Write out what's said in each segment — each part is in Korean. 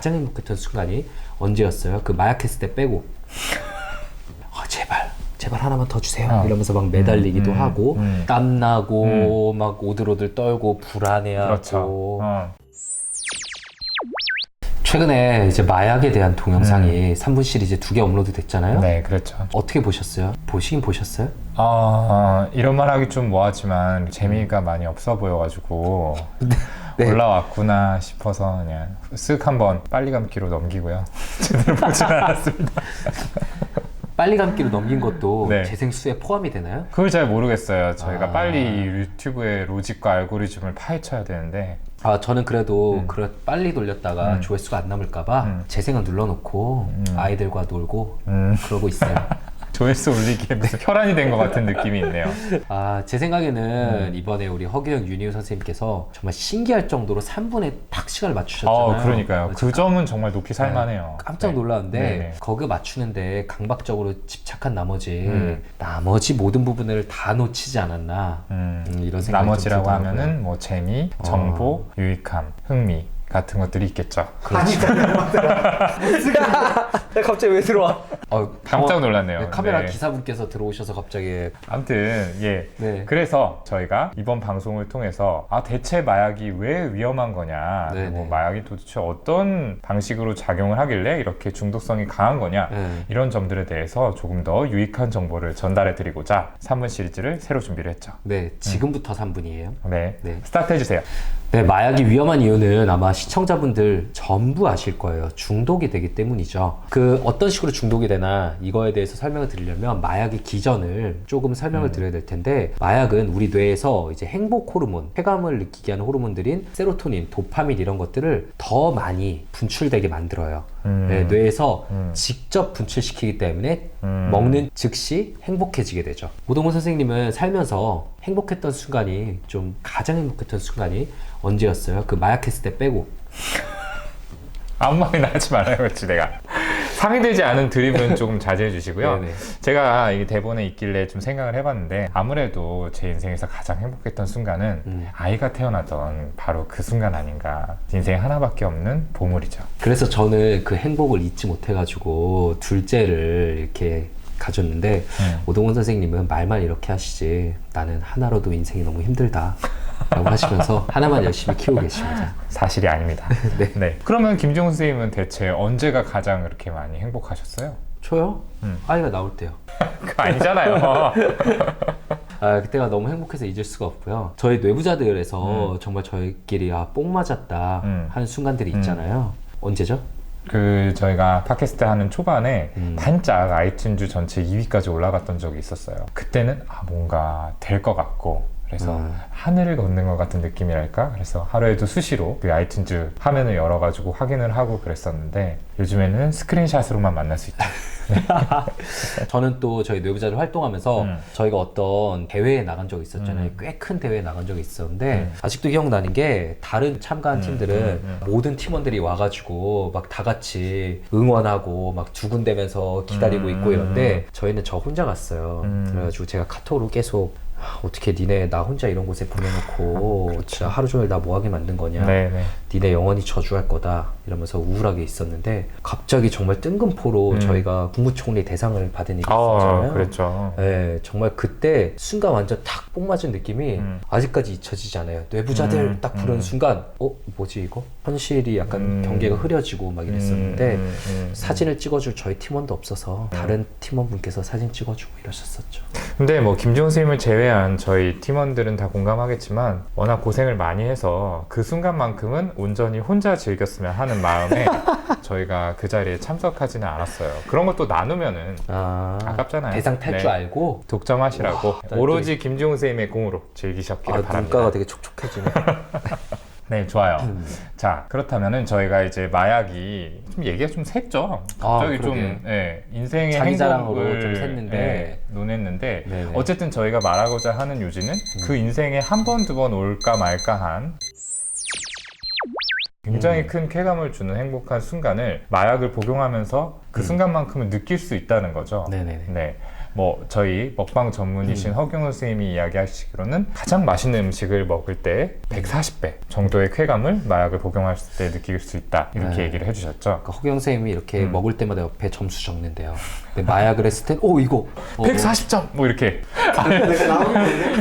가장 행복했던 순간이 언제였어요? 그 마약했을 때 빼고. 제발 하나만 더 주세요. 이러면서 막 매달리기도 하고 땀나고 막 오들오들 떨고 불안해하고. 그렇죠. 최근에 이제 마약에 대한 동영상이 3분 시리즈 2개 업로드 됐잖아요. 네, 그렇죠. 어떻게 보셨어요? 보시긴 보셨어요? 이런 말 하기 좀 뭐하지만 재미가 많이 없어 보여가지고 네. 올라왔구나 싶어서 그냥 쓱 한번 빨리 감기로 넘기고요. 제대로 보진 않았습니다. 빨리 감기로 넘긴 것도 네. 재생수에 포함이 되나요? 그걸 잘 모르겠어요. 저희가 빨리 유튜브의 로직과 알고리즘을 파헤쳐야 되는데 저는 그래도 빨리 돌렸다가 조회수가 안 남을까봐 재생은 눌러놓고 아이들과 놀고 그러고 있어요. 조회수 올리기에 무슨 혈안이 된 것 같은 느낌이 있네요. 제 생각에는 이번에 우리 허규영 윤희우 선생님께서 정말 신기할 정도로 3분에 딱 시간을 맞추셨잖아요. 그러니까요. 그 점은 정말 높이 살만해요. 깜짝 놀랐는데 네. 거기 맞추는데 강박적으로 집착한 나머지 모든 부분을 다 놓치지 않았나 이런 생각이 나머지라고 좀 들더라고요. 하면은 뭐 재미, 정보, 유익함, 흥미 같은 것들이 있겠죠. 그렇지. 갑자기 왜 들어와? 깜짝 놀랐네요. 카메라 네. 기사분께서 들어오셔서 갑자기. 아무튼 네. 그래서 저희가 이번 방송을 통해서 대체 마약이 왜 위험한 거냐, 네네. 그리고 마약이 도대체 어떤 방식으로 작용을 하길래 이렇게 중독성이 강한 거냐, 이런 점들에 대해서 조금 더 유익한 정보를 전달해 드리고자 3분 시리즈를 새로 준비를 했죠. 네, 지금부터 3분이에요. 네, 네. 스타트 해주세요. 네, 마약이 위험한 이유는 아마 시청자분들 전부 아실 거예요. 중독이 되기 때문이죠. 어떤 식으로 중독이 되나 이거에 대해서 설명을 드리려면 마약의 기전을 조금 설명을 드려야 될 텐데, 마약은 우리 뇌에서 이제 행복 호르몬, 쾌감을 느끼게 하는 호르몬들인 세로토닌, 도파민 이런 것들을 더 많이 분출되게 만들어요. 네, 뇌에서 직접 분출시키기 때문에 먹는 즉시 행복해지게 되죠. 오동훈 선생님은 살면서 행복했던 순간이 가장 행복했던 순간이 언제였어요? 그 마약했을 때 빼고. 아무 말이나 하지 말아요, 그렇지 내가. 상의되지 않은 드립은 조금 자제해 주시고요. 네네. 제가 이 대본에 있길래 좀 생각을 해봤는데, 아무래도 제 인생에서 가장 행복했던 순간은 아이가 태어나던 바로 그 순간 아닌가. 인생에 하나밖에 없는 보물이죠. 그래서 저는 그 행복을 잊지 못해가지고 둘째를 이렇게 가졌는데, 오동훈 선생님은 말만 이렇게 하시지 나는 하나로도 인생이 너무 힘들다 라고 하시면서 하나만 열심히 키우고 계십니다. 사실이 아닙니다. 네. 그러면 김종훈 선생님은 대체 언제가 가장 그렇게 많이 행복하셨어요? 저요? 아이가 나올 때요. 그거 아니잖아요. 그때가 너무 행복해서 잊을 수가 없고요. 저희 뇌부자들에서 정말 저희끼리 뽕 맞았다 하는 순간들이 있잖아요. 언제죠? 저희가 팟캐스트 하는 초반에 반짝 아이튠즈 전체 2위까지 올라갔던 적이 있었어요. 그때는 뭔가 될 것 같고, 그래서 하늘을 걷는 것 같은 느낌이랄까? 그래서 하루에도 수시로 그 아이튠즈 화면을 열어가지고 확인을 하고 그랬었는데, 요즘에는 스크린샷으로만 만날 수 있죠. 저는 또 저희 뇌부자들 활동하면서 저희가 어떤 대회에 나간 적이 있었잖아요. 꽤 큰 대회에 나간 적이 있었는데 아직도 기억나는 게, 다른 참가한 팀들은 모든 팀원들이 와가지고 막 다 같이 응원하고 막 두근대면서 기다리고 있고 이런데, 저희는 저 혼자 갔어요. 그래가지고 제가 카톡으로 계속 어떻게 니네 나 혼자 이런 곳에 보내놓고 진짜 하루 종일 나 뭐하게 만든 거냐, 니네 영원히 저주할 거다 이러면서 우울하게 있었는데, 갑자기 정말 뜬금포로 저희가 국무총리 대상을 받은 일이 있었잖아요. 그랬죠. 네, 정말 그때 순간 완전 탁 뽕 맞은 느낌이 아직까지 잊혀지지 않아요. 뇌부자들 딱 부르는 순간 뭐지 이거? 현실이 약간 경계가 흐려지고 막 이랬었는데 사진을 찍어줄 저희 팀원도 없어서 다른 팀원분께서 사진 찍어주고 이러셨었죠. 근데 뭐 김지훈 선생님을 제외한 저희 팀원들은 다 공감하겠지만, 워낙 고생을 많이 해서 그 순간만큼은 온전히 혼자 즐겼으면 하는 마음에 저희가 그 자리에 참석하지는 않았어요. 그런 것도 나누면은 아깝잖아요. 대상 탈 줄 알고 독점하시라고 오로지 김지훈 선생님의 공으로 즐기셨기를 바랍니다. 눈가가 되게 촉촉해지네. 네, 좋아요. 자, 그렇다면은 저희가 이제 마약이 좀 얘기가 좀 샜죠. 갑자기 좀 인생의 자기 자랑으로 행복을 좀 샜는데 논했는데, 네네. 어쨌든 저희가 말하고자 하는 요지는 그 인생에 한 번, 두 번 올까 말까한 굉장히 큰 쾌감을 주는 행복한 순간을 마약을 복용하면서 그 순간만큼은 느낄 수 있다는 거죠. 네네네. 네. 뭐 저희 먹방 전문이신 허경호 선생님이 이야기하시기로는 가장 맛있는 음식을 먹을 때 140배 정도의 쾌감을 마약을 복용했을 때 느낄 수 있다 이렇게 얘기를 해주셨죠. 그러니까 허경 선생님이 이렇게 먹을 때마다 옆에 점수 적는데요. 근데 마약을 했을 땐 이거 140점 뭐 이렇게 내가 나오는데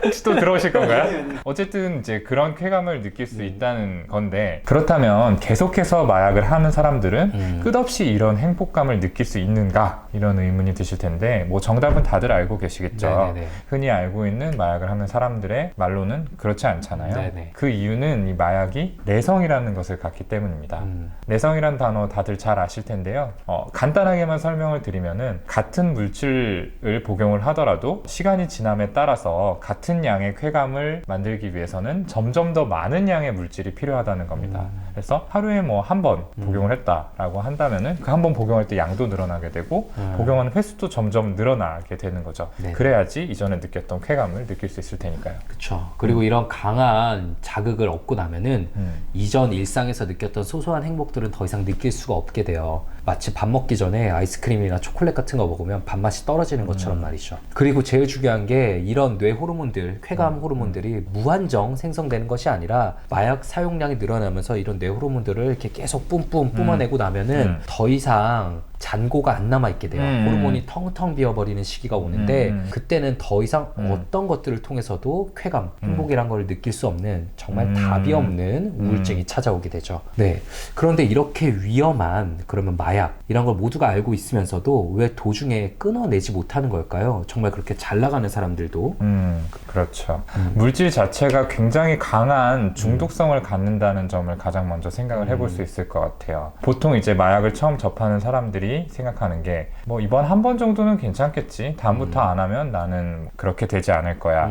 혹시 또 들어오실 건가요? 어쨌든 이제 그런 쾌감을 느낄 수 있다는 건데, 그렇다면 계속해서 마약을 하는 사람들은 끝없이 이런 행복감을 느낄 수 있는가 이런 의문이 드실 텐데, 뭐 정답은 다들 알고 계시겠죠. 네네네. 흔히 알고 있는 마약을 하는 사람들의 말로는 그렇지 않잖아요. 네네. 그 이유는 이 마약이 내성이라는 것을 갖기 때문입니다. 내성이란 단어 다들 잘 아실 텐데요. 간단하게만 설명을 드리면은 같은 물질을 복용을 하더라도 시간이 지남에 따라서 같은 양의 쾌감을 만들기 위해서는 점점 더 많은 양의 물질이 필요하다는 겁니다. 그래서 하루에 뭐 한 번 복용을 했다라고 한다면은 그 한 번 복용할 때 양도 늘어나게 되고 복용하는 횟수도 점점 늘어나게 되는 거죠. 네. 그래야지 이전에 느꼈던 쾌감을 느낄 수 있을 테니까요. 그렇죠. 그리고 이런 강한 자극을 얻고 나면은 이전 일상에서 느꼈던 소소한 행복들은 더 이상 느낄 수가 없게 돼요. 마치 밥 먹기 전에 아이스크림이나 초콜릿 같은 거 먹으면 밥맛이 떨어지는 것처럼 말이죠. 그리고 제일 중요한 게 이런 뇌 호르몬들, 쾌감 호르몬들이 무한정 생성되는 것이 아니라 마약 사용량이 늘어나면서 이런 뇌 호르몬들을 이렇게 계속 뿜어내고 나면은 더 이상 잔고가 안 남아있게 돼요. 호르몬이 텅텅 비어버리는 시기가 오는데 그때는 더 이상 어떤 것들을 통해서도 쾌감, 행복이란 걸 느낄 수 없는 정말 답이 없는 우울증이 찾아오게 되죠. 네. 그런데 이렇게 위험한 그러면 마약 이런 걸 모두가 알고 있으면서도 왜 도중에 끊어내지 못하는 걸까요? 정말 그렇게 잘 나가는 사람들도. 그렇죠. 물질 자체가 굉장히 강한 중독성을 갖는다는 점을 가장 먼저 생각을 해볼 수 있을 것 같아요. 보통 이제 마약을 처음 접하는 사람들이 생각하는 게 뭐 이번 한 번 정도는 괜찮겠지, 다음부터 안 하면 나는 그렇게 되지 않을 거야,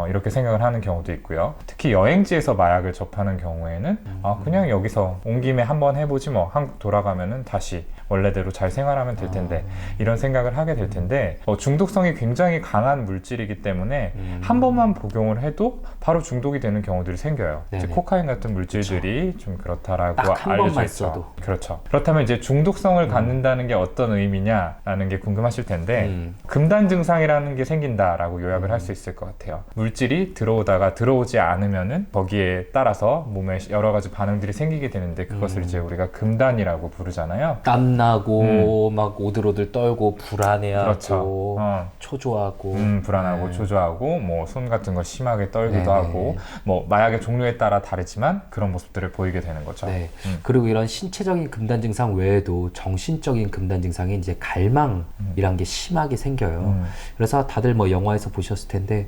이렇게 생각을 하는 경우도 있고요. 특히 여행지에서 마약을 접하는 경우에는 그냥 여기서 온 김에 한번 해보지 뭐, 한국 돌아가면은 다시 원래대로 잘 생활하면 될 텐데 이런 생각을 하게 될 텐데, 중독성이 굉장히 강한 물질이기 때문에 한 번만 복용을 해도 바로 중독이 되는 경우들이 생겨요. 이제 코카인 같은 물질들이 좀 그렇다라고 딱 한 번만 알려져 있죠. 써도. 그렇죠. 그렇다면 이제 중독성을 갖는다는 게 어떤 의미냐라는 게 궁금하실 텐데, 금단 증상이라는 게 생긴다라고 요약을 할 수 있을 것 같아요. 물질이 들어오다가 들어오지 않으면은 거기에 따라서 몸에 여러 가지 반응들이 생기게 되는데, 그것을 이제 우리가 금단이라고 부르잖아요. 땀나고 막 오들오들 떨고 불안해하고 그렇죠. 초조하고 불안하고 네. 초조하고 뭐 손 같은 거 심하게 떨기도 네네. 하고, 뭐 마약의 종류에 따라 다르지만 그런 모습들을 보이게 되는 거죠. 네. 그리고 이런 신체적인 금단 증상 외에도 정신적인 금단 증상이 이제 갈망이란 게 심하게 생겨요. 그래서 다들 뭐 영화에서 보셨을 텐데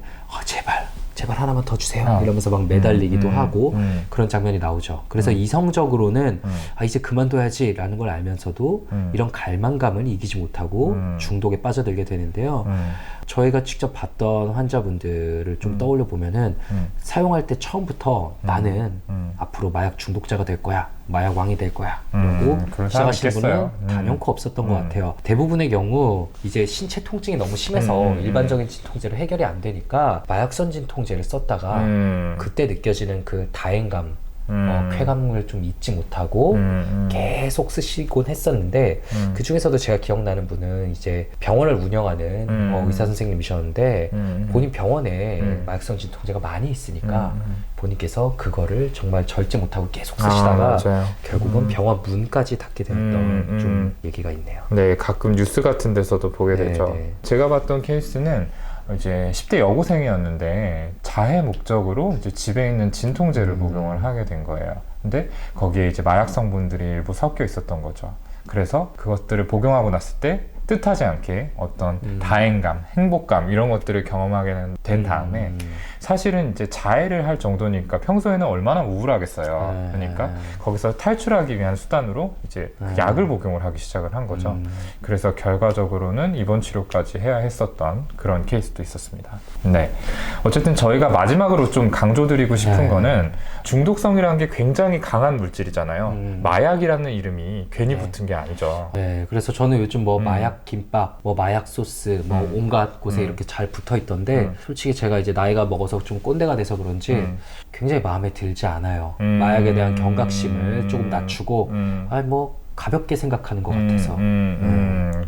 제발 하나만 더 주세요 이러면서 막 매달리기도 하고 그런 장면이 나오죠. 그래서 이성적으로는 이제 그만둬야지 라는 걸 알면서도 이런 갈망감은 이기지 못하고 중독에 빠져들게 되는데요. 저희가 직접 봤던 환자분들을 좀 떠올려 보면은 사용할 때 처음부터 나는 앞으로 마약 중독자가 될 거야, 마약 왕이 될 거야 그러고 그런 사람 시작하시는 분은 있겠어요. 단연코 없었던 것 같아요. 대부분의 경우 이제 신체 통증이 너무 심해서 일반적인 진통제로 해결이 안 되니까 마약선 진통제를 썼다가 그때 느껴지는 그 다행감, 쾌감을 좀 잊지 못하고 계속 쓰시곤 했었는데, 그 중에서도 제가 기억나는 분은 이제 병원을 운영하는 의사 선생님이셨는데, 본인 병원에 마약성 진통제가 많이 있으니까 본인께서 그거를 정말 절제 못하고 계속 쓰시다가 결국은 병원 문까지 닫게 되었던 좀 얘기가 있네요. 네, 가끔 뉴스 같은 데서도 보게 되죠. 네. 제가 봤던 케이스는 이제 10대 여고생이었는데 자해 목적으로 이제 집에 있는 진통제를 복용을 하게 된 거예요. 근데 거기에 이제 마약 성분들이 일부 섞여 있었던 거죠. 그래서 그것들을 복용하고 났을 때 뜻하지 않게 어떤 다행감, 행복감 이런 것들을 경험하게 된 다음에 사실은 이제 자해를 할 정도니까 평소에는 얼마나 우울하겠어요. 그러니까 거기서 탈출하기 위한 수단으로 이제 그 약을 복용을 하기 시작을 한 거죠. 그래서 결과적으로는 입원 치료까지 해야 했었던 그런 케이스도 있었습니다. 네, 어쨌든 저희가 마지막으로 좀 강조드리고 싶은 거는 중독성이라는 게 굉장히 강한 물질이잖아요. 마약이라는 이름이 괜히 붙은 게 아니죠. 네, 그래서 저는 요즘 뭐 마약 김밥, 뭐 마약 소스, 뭐 온갖 곳에 이렇게 잘 붙어 있던데, 솔직히 제가 이제 나이가 먹어서 좀 꼰대가 돼서 그런지 굉장히 마음에 들지 않아요. 마약에 대한 경각심을 조금 낮추고, 뭐 가볍게 생각하는 것 같아서.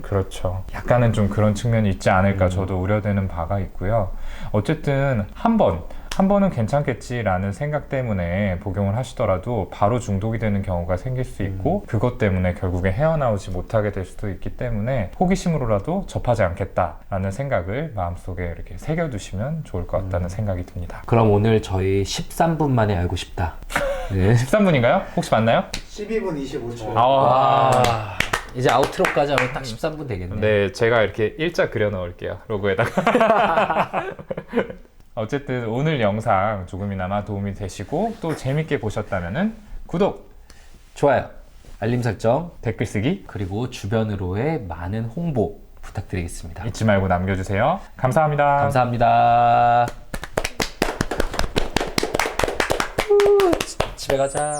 그렇죠. 약간은 좀 그런 측면이 있지 않을까 저도 우려되는 바가 있고요. 어쨌든 한 번은 괜찮겠지라는 생각 때문에 복용을 하시더라도 바로 중독이 되는 경우가 생길 수 있고 그것 때문에 결국에 헤어나오지 못하게 될 수도 있기 때문에 호기심으로라도 접하지 않겠다라는 생각을 마음속에 이렇게 새겨두시면 좋을 것 같다는 생각이 듭니다. 그럼 오늘 저희 13분 만에 알고 싶다. 네. 13분인가요? 혹시 맞나요? 12분 25초. 와, 이제 아우트로까지 하면 딱 13분 되겠네. 네, 제가 이렇게 일자 그려 넣을게요. 로고에다가. 어쨌든 오늘 영상 조금이나마 도움이 되시고 또 재밌게 보셨다면은 구독, 좋아요, 알림 설정, 댓글 쓰기 그리고 주변으로의 많은 홍보 부탁드리겠습니다. 잊지 말고 남겨주세요. 감사합니다. 감사합니다. 집에 가자.